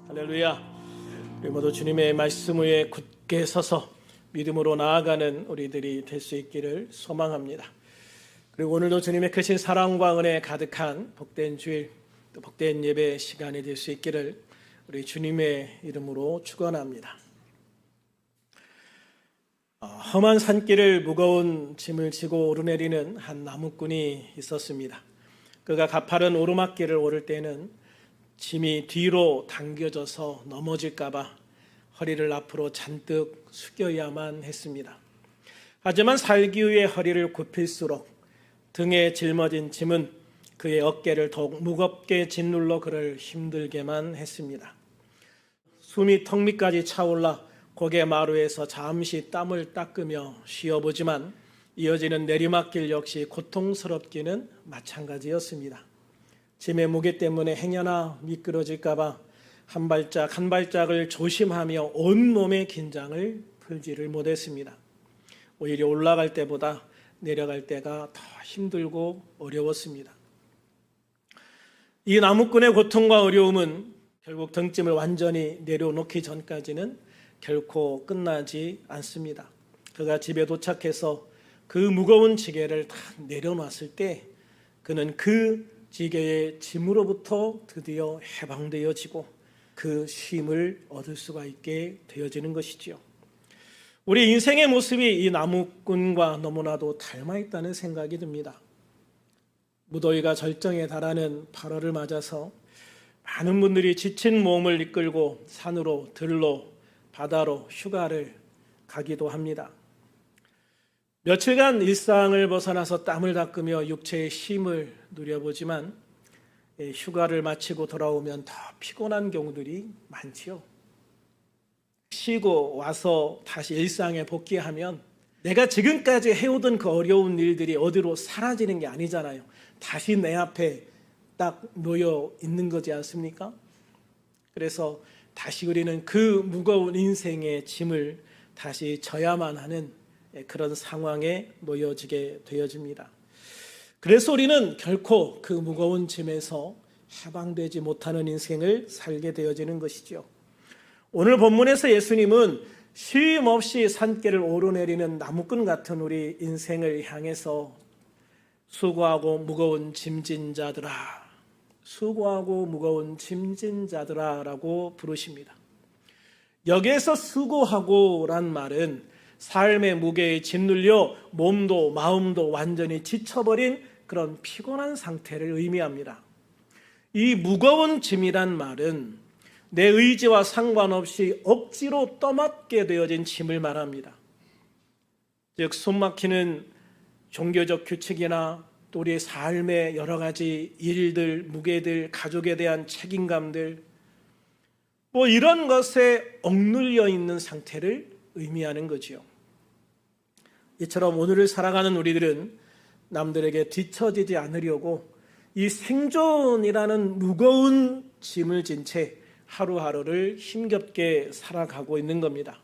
할렐루야. 우리 모두 주님의 말씀 위에 굳게 서서 믿음으로 나아가는 우리들이 될 수 있기를 소망합니다. 그리고 오늘도 주님의 크신 사랑과 은혜 가득한 복된 주일, 또 복된 예배 시간이 될 수 있기를 우리 주님의 이름으로 축원합니다. 험한 산길을 무거운 짐을 지고 오르내리는 한 나무꾼이 있었습니다. 그가 가파른 오르막길을 오를 때는 짐이 뒤로 당겨져서 넘어질까 봐 허리를 앞으로 잔뜩 숙여야만 했습니다. 하지만 살기 위해 허리를 굽힐수록 등에 짊어진 짐은 그의 어깨를 더욱 무겁게 짓눌러 그를 힘들게만 했습니다. 숨이 턱 밑까지 차올라 고개 마루에서 잠시 땀을 닦으며 쉬어보지만 이어지는 내리막길 역시 고통스럽기는 마찬가지였습니다. 짐의 무게 때문에 행여나 미끄러질까 봐 한 발짝 한 발짝을 조심하며 온몸의 긴장을 풀지를 못했습니다. 오히려 올라갈 때보다 내려갈 때가 더 힘들고 어려웠습니다. 이 나무꾼의 고통과 어려움은 결국 등짐을 완전히 내려놓기 전까지는 결코 끝나지 않습니다. 그가 집에 도착해서 그 무거운 지게를 다 내려놨을 때 그는 그 지게의 짐으로부터 드디어 해방되어지고 그 쉼을 얻을 수가 있게 되어지는 것이지요. 우리 인생의 모습이 이 나무꾼과 너무나도 닮아 있다는 생각이 듭니다. 무더위가 절정에 달하는 8월을 맞아서 많은 분들이 지친 몸을 이끌고 산으로, 들로, 바다로 휴가를 가기도 합니다. 며칠간 일상을 벗어나서 땀을 닦으며 육체의 쉼을 누려보지만 휴가를 마치고 돌아오면 더 피곤한 경우들이 많지요. 쉬고 와서 다시 일상에 복귀하면 내가 지금까지 해오던 그 어려운 일들이 어디로 사라지는 게 아니잖아요. 다시 내 앞에 딱 놓여 있는 거지 않습니까? 그래서 다시 우리는 그 무거운 인생의 짐을 다시 져야만 하는 그런 상황에 놓여지게 되어집니다. 그래서 우리는 결코 그 무거운 짐에서 해방되지 못하는 인생을 살게 되어지는 것이죠. 오늘 본문에서 예수님은 쉼 없이 산길을 오르내리는 나무꾼 같은 우리 인생을 향해서 수고하고 무거운 짐진 자들아, 수고하고 무거운 짐진 자들아 라고 부르십니다. 여기에서 수고하고란 말은 삶의 무게에 짓눌려 몸도 마음도 완전히 지쳐버린 그런 피곤한 상태를 의미합니다. 이 무거운 짐이란 말은 내 의지와 상관없이 억지로 떠맡게 되어진 짐을 말합니다. 즉 숨막히는 종교적 규칙이나 또 우리의 삶의 여러 가지 일들, 무게들, 가족에 대한 책임감들 이런 것에 억눌려 있는 상태를 의미하는 거지요. 이처럼 오늘을 살아가는 우리들은 남들에게 뒤처지지 않으려고 이 생존이라는 무거운 짐을 진 채 하루하루를 힘겹게 살아가고 있는 겁니다.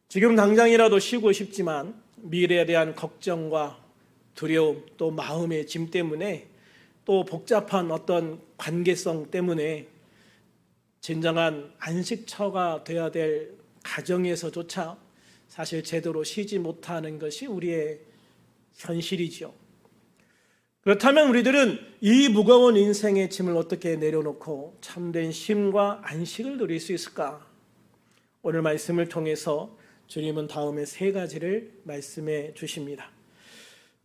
지금 당장이라도 쉬고 싶지만 미래에 대한 걱정과 두려움 또 마음의 짐 때문에 또 복잡한 어떤 관계성 때문에 진정한 안식처가 되어야 될 가정에서조차 사실 제대로 쉬지 못하는 것이 우리의 현실이죠. 그렇다면 우리들은 이 무거운 인생의 짐을 어떻게 내려놓고 참된 쉼과 안식을 누릴 수 있을까? 오늘 말씀을 통해서 주님은 다음에 3가지를 말씀해 주십니다.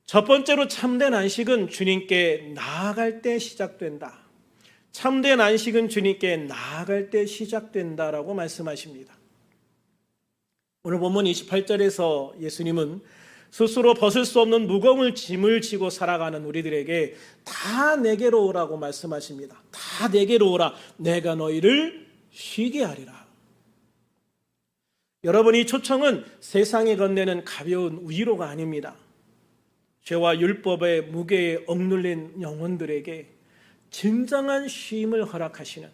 첫 번째로 참된 안식은 주님께 나아갈 때 시작된다. 참된 안식은 주님께 나아갈 때 시작된다라고 말씀하십니다. 오늘 본문 28절에서 예수님은 스스로 벗을 수 없는 무거운 짐을 지고 살아가는 우리들에게 다 내게로 오라고 말씀하십니다. 다 내게로 오라. 내가 너희를 쉬게 하리라. 여러분, 이 초청은 세상에 건네는 가벼운 위로가 아닙니다. 죄와 율법의 무게에 억눌린 영혼들에게 진정한 쉼을 허락하시는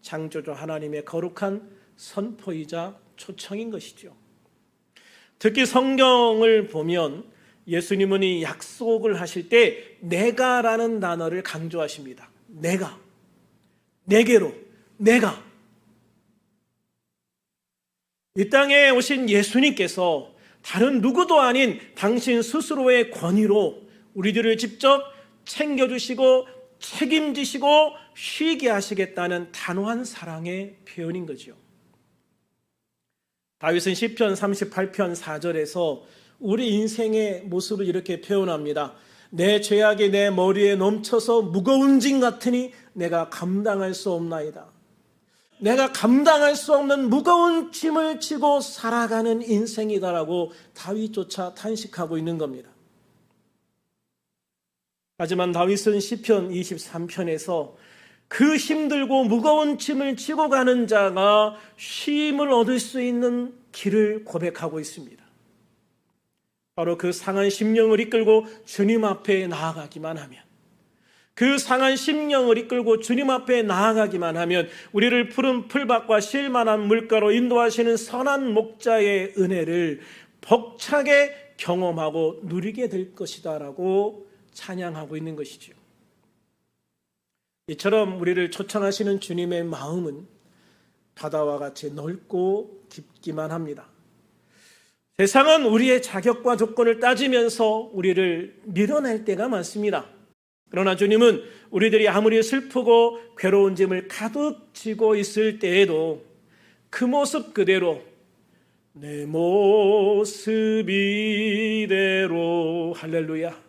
창조주 하나님의 거룩한 선포이자 초청인 것이죠. 특히 성경을 보면 예수님은 이 약속을 하실 때 내가라는 단어를 강조하십니다. 내가, 내게로, 내가. 이 땅에 오신 예수님께서 다른 누구도 아닌 당신 스스로의 권위로 우리들을 직접 챙겨주시고 책임지시고 쉬게 하시겠다는 단호한 사랑의 표현인 거죠. 다윗은 시편 38편 4절에서 우리 인생의 모습을 이렇게 표현합니다. 내 죄악이 내 머리에 넘쳐서 무거운 짐 같으니 내가 감당할 수 없나이다. 내가 감당할 수 없는 무거운 짐을 지고 살아가는 인생이다라고 다윗조차 탄식하고 있는 겁니다. 하지만 다윗은 시편 23편에서 그 힘들고 무거운 짐을 지고 가는 자가 쉼을 얻을 수 있는 길을 고백하고 있습니다. 바로 그 상한 심령을 이끌고 주님 앞에 나아가기만 하면, 그 상한 심령을 이끌고 주님 앞에 나아가기만 하면 우리를 푸른 풀밭과 쉴만한 물가로 인도하시는 선한 목자의 은혜를 벅차게 경험하고 누리게 될 것이다 라고 찬양하고 있는 것이죠. 이처럼 우리를 초청하시는 주님의 마음은 바다와 같이 넓고 깊기만 합니다. 세상은 우리의 자격과 조건을 따지면서 우리를 밀어낼 때가 많습니다. 그러나 주님은 우리들이 아무리 슬프고 괴로운 짐을 가득 지고 있을 때에도 그 모습 그대로 내 모습 이대로, 할렐루야,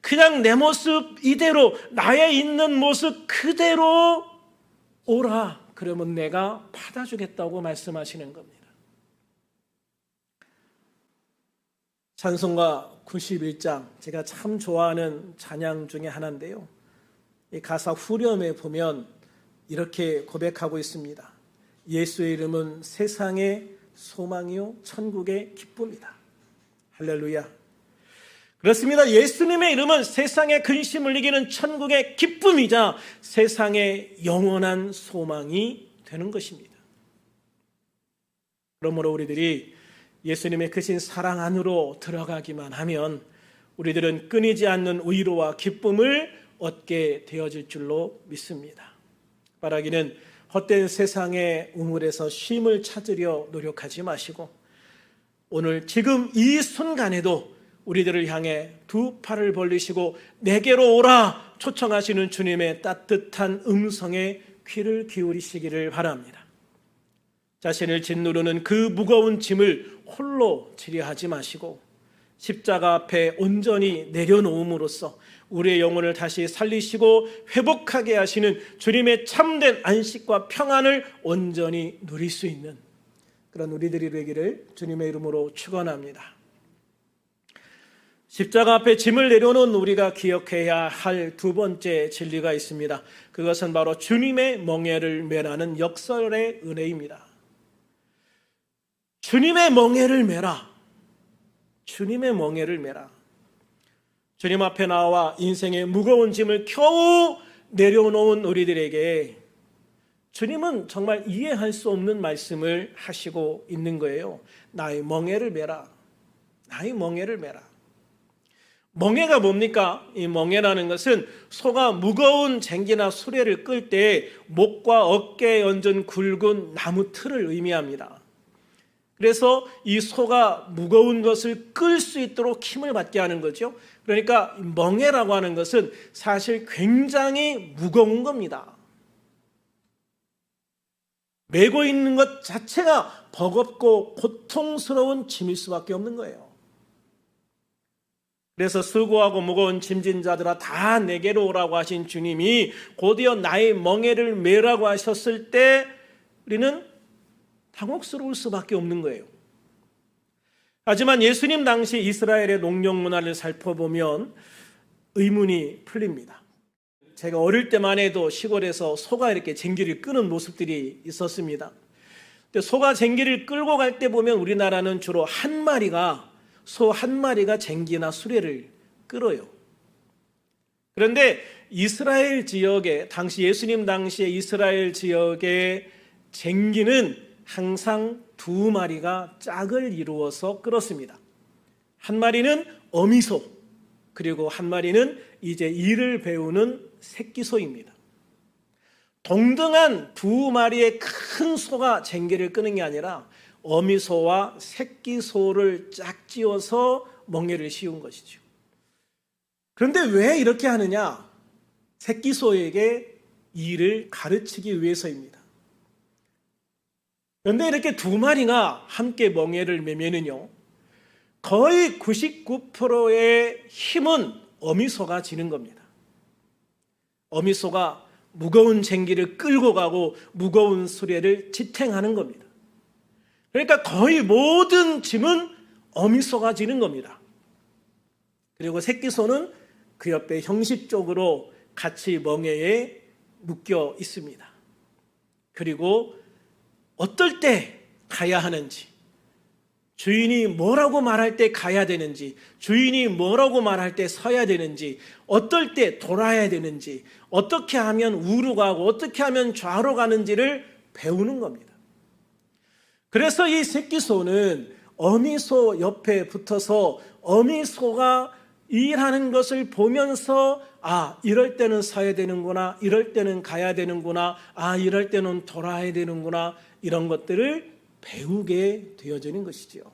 그냥 내 모습 이대로, 나의 있는 모습 그대로 오라, 그러면 내가 받아주겠다고 말씀하시는 겁니다. 찬송가 91장, 제가 참 좋아하는 찬양 중에 하나인데요, 이 가사 후렴에 보면 이렇게 고백하고 있습니다. 예수의 이름은 세상의 소망이요 천국의 기쁨이다. 할렐루야. 그렇습니다. 예수님의 이름은 세상의 근심을 이기는 천국의 기쁨이자 세상의 영원한 소망이 되는 것입니다. 그러므로 우리들이 예수님의 크신 사랑 안으로 들어가기만 하면 우리들은 끊이지 않는 위로와 기쁨을 얻게 되어질 줄로 믿습니다. 바라기는 헛된 세상의 우물에서 쉼을 찾으려 노력하지 마시고 오늘 지금 이 순간에도 우리들을 향해 두 팔을 벌리시고 내게로 오라 초청하시는 주님의 따뜻한 음성에 귀를 기울이시기를 바랍니다. 자신을 짓누르는 그 무거운 짐을 홀로 지려 하지 마시고 십자가 앞에 온전히 내려놓음으로써 우리의 영혼을 다시 살리시고 회복하게 하시는 주님의 참된 안식과 평안을 온전히 누릴 수 있는 그런 우리들이 되기를 주님의 이름으로 축원합니다. 십자가 앞에 짐을 내려놓은 우리가 기억해야 할 두 번째 진리가 있습니다. 그것은 바로 주님의 멍에를 매라는 역설의 은혜입니다. 주님의 멍에를 매라. 주님의 멍에를 매라. 주님 앞에 나와 인생의 무거운 짐을 겨우 내려놓은 우리들에게 주님은 정말 이해할 수 없는 말씀을 하시고 있는 거예요. 나의 멍에를 매라. 나의 멍에를 매라. 멍에가 뭡니까? 이 멍에라는 것은 소가 무거운 쟁기나 수레를 끌 때 목과 어깨에 얹은 굵은 나무 틀을 의미합니다. 그래서 이 소가 무거운 것을 끌 수 있도록 힘을 받게 하는 거죠. 그러니까 멍에라고 하는 것은 사실 굉장히 무거운 겁니다. 메고 있는 것 자체가 버겁고 고통스러운 짐일 수밖에 없는 거예요. 그래서 수고하고 무거운 짐진 자들아 다 내게로 오라고 하신 주님이 곧이어 나의 멍에를 매라고 하셨을 때 우리는 당혹스러울 수밖에 없는 거예요. 하지만 예수님 당시 이스라엘의 농경 문화를 살펴보면 의문이 풀립니다. 제가 어릴 때만 해도 시골에서 소가 이렇게 쟁기를 끄는 모습들이 있었습니다. 근데 소가 쟁기를 끌고 갈 때 보면 우리나라는 주로 소 한 마리가 쟁기나 수레를 끌어요. 그런데 이스라엘 지역에 당시 예수님 당시에 이스라엘 지역의 쟁기는 항상 두 마리가 짝을 이루어서 끌었습니다. 한 마리는 어미소, 그리고 한 마리는 이제 일을 배우는 새끼소입니다. 동등한 두 마리의 큰 소가 쟁기를 끄는 게 아니라 어미소와 새끼소를 짝지어서 멍에를 씌운 것이죠. 그런데 왜 이렇게 하느냐? 새끼소에게 일을 가르치기 위해서입니다. 그런데 이렇게 두 마리가 함께 멍에를 매면은요, 거의 99%의 힘은 어미소가 지는 겁니다. 어미소가 무거운 쟁기를 끌고 가고 무거운 수레를 지탱하는 겁니다. 그러니까 거의 모든 짐은 어미소가 지는 겁니다. 그리고 새끼소는 그 옆에 형식적으로 같이 멍에에 묶여 있습니다. 그리고 어떨 때 가야 하는지, 주인이 뭐라고 말할 때 가야 되는지, 주인이 뭐라고 말할 때 서야 되는지, 어떨 때 돌아야 되는지, 어떻게 하면 우로 가고 어떻게 하면 좌로 가는지를 배우는 겁니다. 그래서 이 새끼소는 어미소 옆에 붙어서 어미소가 일하는 것을 보면서 이럴 때는 서야 되는구나, 이럴 때는 가야 되는구나, 이럴 때는 돌아야 되는구나, 이런 것들을 배우게 되어지는 것이지요.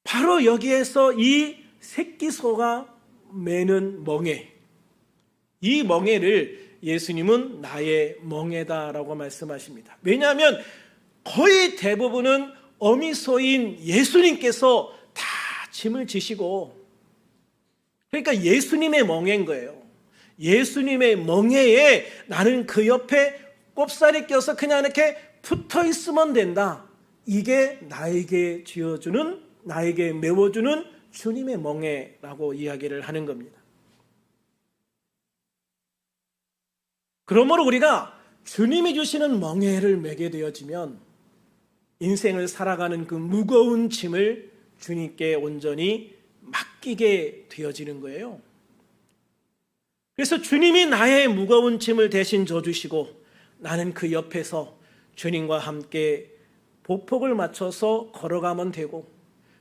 바로 여기에서 이 새끼소가 매는 멍에, 이 멍에를 예수님은 나의 멍에다라고 말씀하십니다. 왜냐하면 거의 대부분은 어미소인 예수님께서 다 짐을 지시고, 그러니까 예수님의 멍에인 거예요. 예수님의 멍에에 나는 그 옆에 꼽살이 껴서 그냥 이렇게 붙어 있으면 된다. 이게 나에게 쥐어주는, 나에게 메워주는 주님의 멍에라고 이야기를 하는 겁니다. 그러므로 우리가 주님이 주시는 멍에를 매게 되어지면 인생을 살아가는 그 무거운 짐을 주님께 온전히 맡기게 되어지는 거예요. 그래서 주님이 나의 무거운 짐을 대신 져주시고 나는 그 옆에서 주님과 함께 보폭을 맞춰서 걸어가면 되고,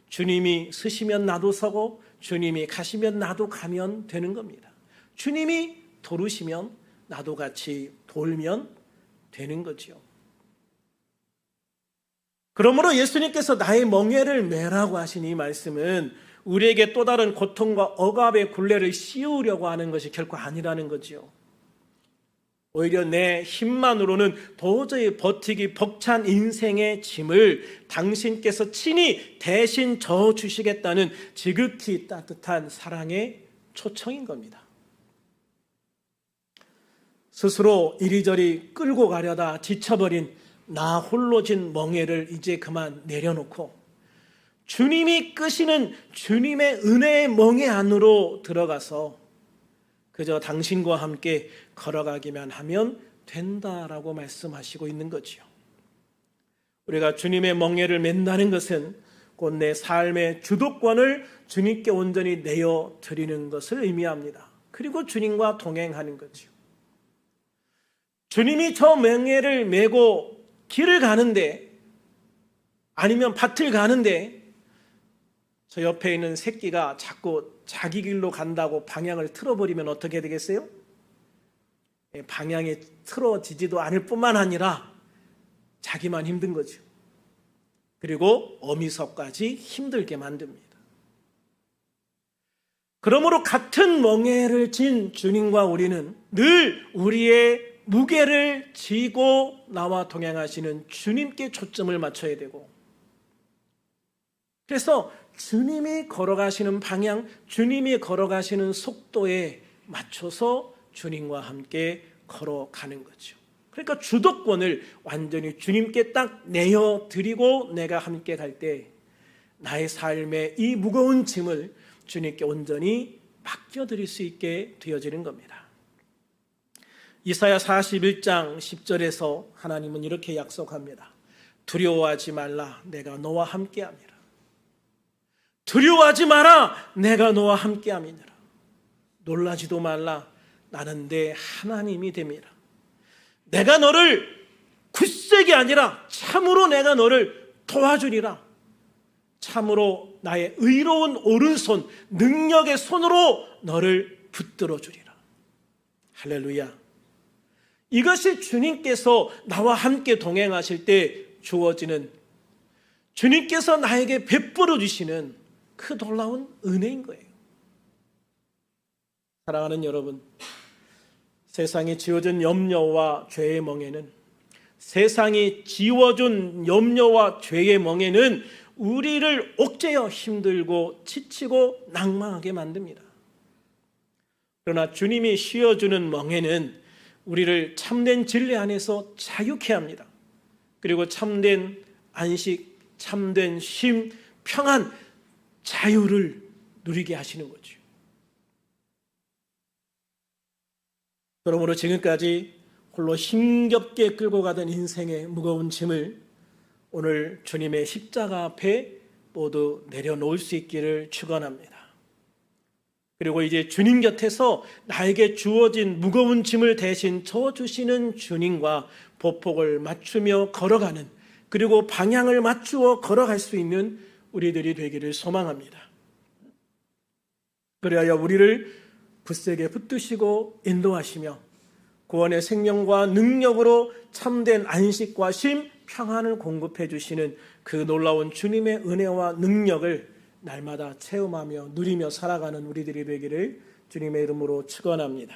주님이 서시면 나도 서고 주님이 가시면 나도 가면 되는 겁니다. 주님이 돌으시면 나도 같이 돌면 되는 거지요. 그러므로 예수님께서 나의 멍에를 매라고 하신 이 말씀은 우리에게 또 다른 고통과 억압의 굴레를 씌우려고 하는 것이 결코 아니라는 거지요. 오히려 내 힘만으로는 도저히 버티기 벅찬 인생의 짐을 당신께서 친히 대신 져주시겠다는 지극히 따뜻한 사랑의 초청인 겁니다. 스스로 이리저리 끌고 가려다 지쳐버린 나 홀로 진 멍에를 이제 그만 내려놓고 주님이 끄시는 주님의 은혜의 멍에 안으로 들어가서 그저 당신과 함께 걸어가기만 하면 된다라고 말씀하시고 있는 거지요. 우리가 주님의 멍에를 맨다는 것은 곧 내 삶의 주도권을 주님께 온전히 내어드리는 것을 의미합니다. 그리고 주님과 동행하는 거지요. 주님이 저 멍에를 메고 길을 가는데, 아니면 밭을 가는데 저 옆에 있는 새끼가 자꾸 자기 길로 간다고 방향을 틀어버리면 어떻게 되겠어요? 방향이 틀어지지도 않을 뿐만 아니라 자기만 힘든 거죠. 그리고 어미소까지 힘들게 만듭니다. 그러므로 같은 멍에를 진 주님과 우리는 늘 우리의 무게를 지고 나와 동행하시는 주님께 초점을 맞춰야 되고, 그래서 주님이 걸어가시는 방향, 주님이 걸어가시는 속도에 맞춰서 주님과 함께 걸어가는 거죠. 그러니까 주도권을 완전히 주님께 딱 내어드리고 내가 함께 갈 때 나의 삶의 이 무거운 짐을 주님께 온전히 맡겨드릴 수 있게 되어지는 겁니다. 이사야 41장 10절에서 하나님은 이렇게 약속합니다. 두려워하지 말라, 내가 너와 함께함이라. 두려워하지 마라, 내가 너와 함께함이니라. 놀라지도 말라, 나는 내 하나님이 됨이라. 내가 너를 굳세게 아니라 참으로 내가 너를 도와주리라. 참으로 나의 의로운 오른손, 능력의 손으로 너를 붙들어 주리라. 할렐루야. 이것이 주님께서 나와 함께 동행하실 때 주어지는, 주님께서 나에게 베풀어 주시는 그 놀라운 은혜인 거예요. 사랑하는 여러분, 세상이 지어준 염려와 죄의 멍에는, 세상이 지워준 염려와 죄의 멍에는 우리를 옥죄어 힘들고 지치고 낭망하게 만듭니다. 그러나 주님이 씌워주는 멍에는 우리를 참된 진리 안에서 자유케 합니다. 그리고 참된 안식, 참된 쉼, 평안, 자유를 누리게 하시는 거죠. 그러므로 지금까지 홀로 힘겹게 끌고 가던 인생의 무거운 짐을 오늘 주님의 십자가 앞에 모두 내려놓을 수 있기를 축원합니다. 그리고 이제 주님 곁에서 나에게 주어진 무거운 짐을 대신 져주시는 주님과 보폭을 맞추며 걸어가는, 그리고 방향을 맞추어 걸어갈 수 있는 우리들이 되기를 소망합니다. 그리하여 우리를 굳세게 붙드시고 인도하시며 구원의 생명과 능력으로 참된 안식과 쉼, 평안을 공급해 주시는 그 놀라운 주님의 은혜와 능력을 날마다 체험하며 누리며 살아가는 우리들이 되기를 주님의 이름으로 축원합니다.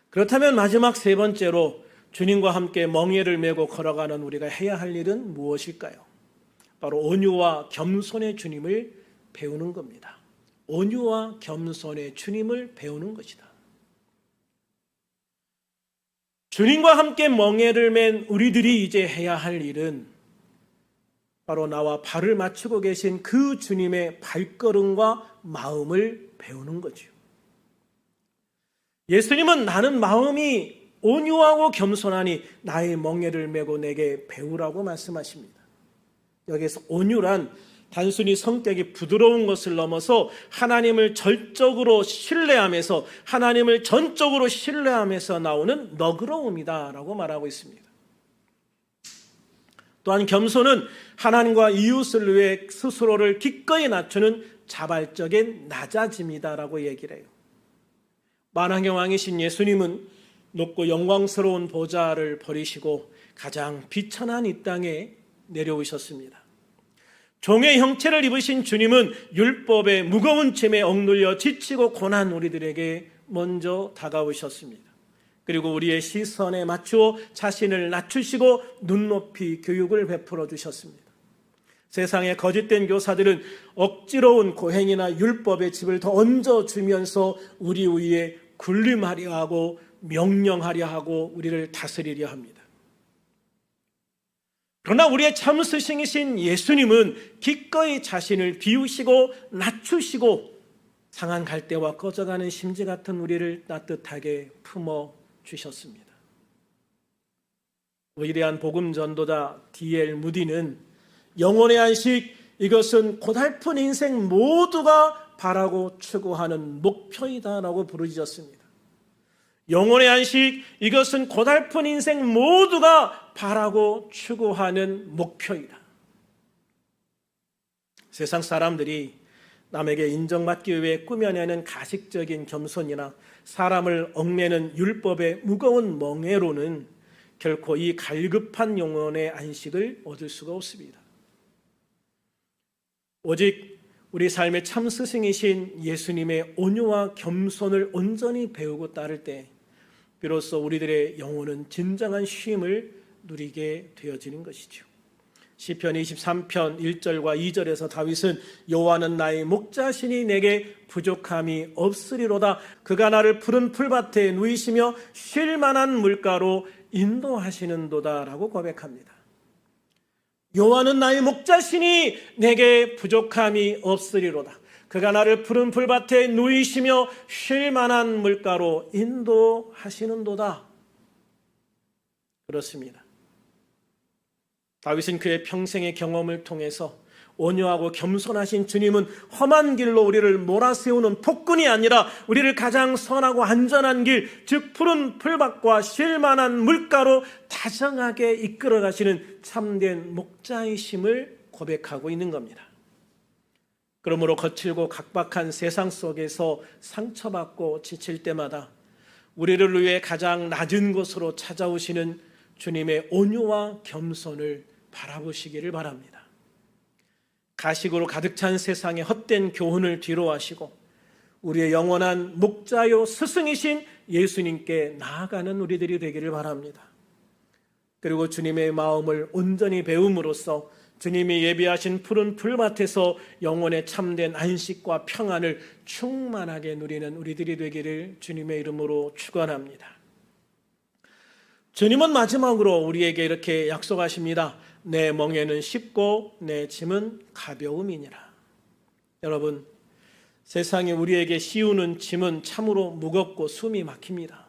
그렇다면 마지막 세 번째로 주님과 함께 멍에를 메고 걸어가는 우리가 해야 할 일은 무엇일까요? 바로 온유와 겸손의 주님을 배우는 겁니다. 온유와 겸손의 주님을 배우는 것이다. 주님과 함께 멍에를 맨 우리들이 이제 해야 할 일은 바로 나와 발을 맞추고 계신 그 주님의 발걸음과 마음을 배우는 거죠. 예수님은 나는 마음이 온유하고 겸손하니 나의 멍에를 메고 내게 배우라고 말씀하십니다. 여기서 온유란 단순히 성격이 부드러운 것을 넘어서 하나님을 절적으로 신뢰하면서, 하나님을 전적으로 신뢰하면서 나오는 너그러움이다라고 말하고 있습니다. 또한 겸손은 하나님과 이웃을 위해 스스로를 기꺼이 낮추는 자발적인 낮아짐이다라고 얘기를 해요. 만왕의 왕이신 예수님은 높고 영광스러운 보좌를 버리시고 가장 비천한 이 땅에 내려오셨습니다. 종의 형체를 입으신 주님은 율법의 무거운 짐에 억눌려 지치고 고난 우리들에게 먼저 다가오셨습니다. 그리고 우리의 시선에 맞추어 자신을 낮추시고 눈높이 교육을 베풀어 주셨습니다. 세상의 거짓된 교사들은 억지로운 고행이나 율법의 집을 더 얹어주면서 우리 위에 군림하려 하고 명령하려 하고 우리를 다스리려 합니다. 그러나 우리의 참 스승이신 예수님은 기꺼이 자신을 비우시고 낮추시고 상한 갈대와 꺼져가는 심지 같은 우리를 따뜻하게 품어 주셨습니다. 위대한 복음 전도자 D.L. 무디는 영혼의 안식, 이것은 고달픈 인생 모두가 바라고 추구하는 목표이다라고 부르짖었습니다. 영혼의 안식, 이것은 고달픈 인생 모두가 바라고 추구하는 목표이다. 세상 사람들이 남에게 인정받기 위해 꾸며내는 가식적인 겸손이나 사람을 얽매는 율법의 무거운 멍에로는 결코 이 갈급한 영혼의 안식을 얻을 수가 없습니다. 오직 우리 삶의 참 스승이신 예수님의 온유와 겸손을 온전히 배우고 따를 때 비로소 우리들의 영혼은 진정한 쉼을 누리게 되어지는 것이죠. 시편 23편 1절과 2절에서 다윗은 여호와는 나의 목자시니 내게 부족함이 없으리로다. 그가 나를 푸른 풀밭에 누이시며 쉴 만한 물가로 인도하시는도다 라고 고백합니다. 여호와는 나의 목자시니 내게 부족함이 없으리로다. 그가 나를 푸른 풀밭에 누이시며 쉴 만한 물가로 인도하시는도다. 그렇습니다. 다윗은 그의 평생의 경험을 통해서 온유하고 겸손하신 주님은 험한 길로 우리를 몰아세우는 폭군이 아니라 우리를 가장 선하고 안전한 길, 즉 푸른 풀밭과 쉴 만한 물가로 다정하게 이끌어 가시는 참된 목자이심을 고백하고 있는 겁니다. 그러므로 거칠고 각박한 세상 속에서 상처받고 지칠 때마다 우리를 위해 가장 낮은 곳으로 찾아오시는 주님의 온유와 겸손을 바라보시기를 바랍니다. 가식으로 가득 찬 세상의 헛된 교훈을 뒤로하시고 우리의 영원한 목자요 스승이신 예수님께 나아가는 우리들이 되기를 바랍니다. 그리고 주님의 마음을 온전히 배움으로써 주님이 예비하신 푸른 풀밭에서 영혼의 참된 안식과 평안을 충만하게 누리는 우리들이 되기를 주님의 이름으로 축원합니다. 주님은 마지막으로 우리에게 이렇게 약속하십니다. 내 멍에는 쉽고 내 짐은 가벼움이니라. 여러분, 세상에 우리에게 씌우는 짐은 참으로 무겁고 숨이 막힙니다.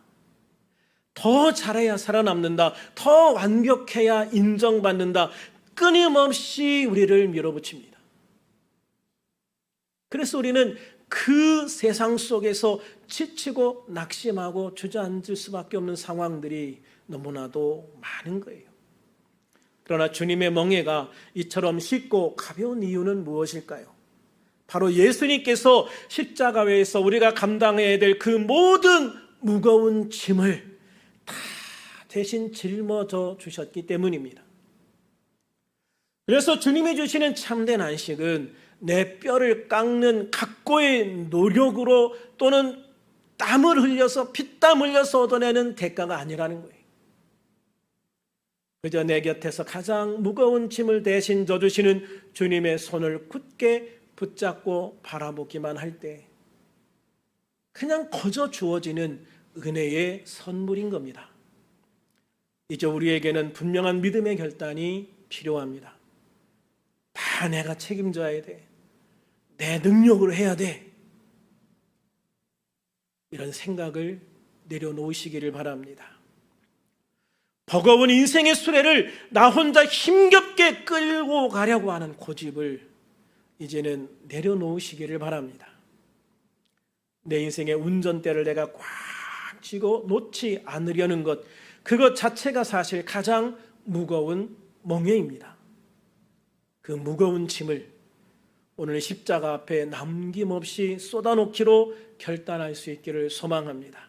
더 잘해야 살아남는다. 더 완벽해야 인정받는다. 끊임없이 우리를 밀어붙입니다. 그래서 우리는 그 세상 속에서 지치고 낙심하고 주저앉을 수밖에 없는 상황들이 너무나도 많은 거예요. 그러나 주님의 멍에가 이처럼 쉽고 가벼운 이유는 무엇일까요? 바로 예수님께서 십자가에서 우리가 감당해야 될 그 모든 무거운 짐을 다 대신 짊어져 주셨기 때문입니다. 그래서 주님이 주시는 참된 안식은 내 뼈를 깎는 각고의 노력으로 또는 땀을 흘려서 피땀 흘려서 얻어내는 대가가 아니라는 거예요. 그저 내 곁에서 가장 무거운 짐을 대신 져주시는 주님의 손을 굳게 붙잡고 바라보기만 할 때 그냥 거저 주어지는 은혜의 선물인 겁니다. 이제 우리에게는 분명한 믿음의 결단이 필요합니다. 다 내가 책임져야 돼. 내 능력으로 해야 돼. 이런 생각을 내려놓으시기를 바랍니다. 버거운 인생의 수레를 나 혼자 힘겹게 끌고 가려고 하는 고집을 이제는 내려놓으시기를 바랍니다. 내 인생의 운전대를 내가 꽉 쥐고 놓지 않으려는 것, 그것 자체가 사실 가장 무거운 멍에입니다. 그 무거운 짐을 오늘 십자가 앞에 남김없이 쏟아놓기로 결단할 수 있기를 소망합니다.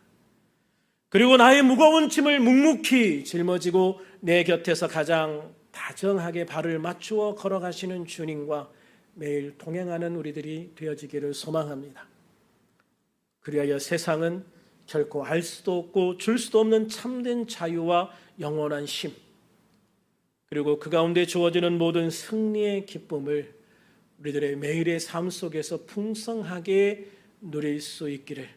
그리고 나의 무거운 짐을 묵묵히 짊어지고 내 곁에서 가장 다정하게 발을 맞추어 걸어가시는 주님과 매일 동행하는 우리들이 되어지기를 소망합니다. 그리하여 세상은 결코 알 수도 없고 줄 수도 없는 참된 자유와 영원한 쉼, 그리고 그 가운데 주어지는 모든 승리의 기쁨을 우리들의 매일의 삶 속에서 풍성하게 누릴 수 있기를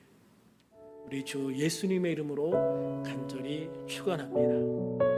우리 주 예수님의 이름으로 간절히 축원합니다.